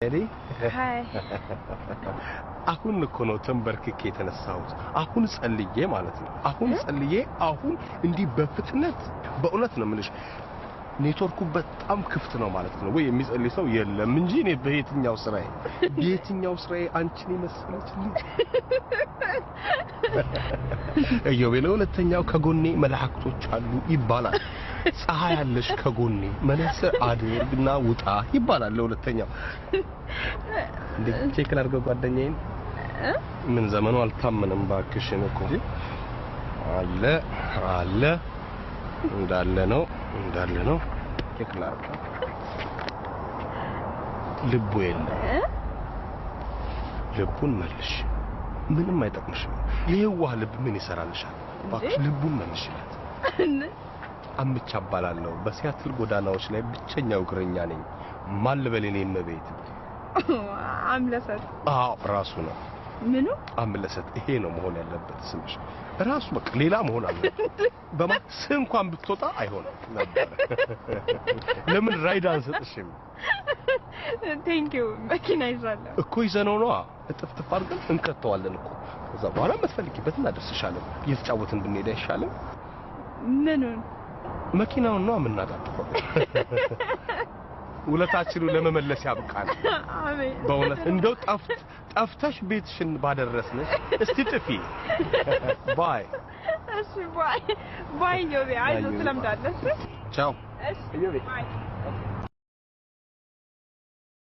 Ready? Hi. አሁን እኮ ነው ተንበርክኬ የተነሳሁት አሁን ጸልዬ ማለት ነው አሁን ጸልዬ አሁን እንዲህ በፍጥነት በእውነት ነው ምንሽ ኔትወርኩ በጣም ክፍት ነው ማለት ነው ወይ የሚጸልይ ሰው የለም እንጂ እኔ በየትኛው ስራዬ አንቺን ይመስለች ልጅ እዮቤ ለሁለተኛው ከጎኔ መላእክቶች አሉ ይባላል ፀሐይ አለሽ ከጎኔ መነጽር አድርግና ውጣ ይባላል ለሁለተኛው ቼክ ላድርገው ጓደኛዬን ምን ዘመኑ አልታመነም ባክሽን እኮ አለ እንዳለ ነው ቼክ ላድርገው ልቡ የለም ልቡን መልሽ ምንም አይጠቅምሽም የዋህ ልብ ምን ይሰራልሻል ባክሽ ልቡን መልሽለት አምቻ አባላለሁ በሲያትል ጎዳናዎች ላይ ብቸኛው እግረኛ ነኝ ማን ልበልኔ መቤት አምለሰት ራሱ ነው ምኑ አምለሰት ይሄ ነው መሆን ያለበት ስምሽ ራሱ በቃ ሌላ መሆን አለበት በማክስ እንኳን ብትወጣ አይሆንም ነበር ለምን ራይድ አንሰጥሽም Thank you መኪና ይዛለሁ እኮ ይዘነው ነው እጥፍጥፍ አድርገን እንከተዋለን እኮ ከዛ በኋላ መስፈልኪበት እናደርስሻለን እየተጫወትን ብንሄድ አይሻልም ምኑን መኪናውን ነው የምናጣጥፈው ውለታችንን ለመመለስ ያብቃል አሜን በእውነት እንደው ጠፍተሽ ቤትሽን ባደረስነሽ እስቲ ጥፊ ባይ እሺ ባይ ዮቤ አይዞህ ስለምዳለሽ ቻው እሺ ባይ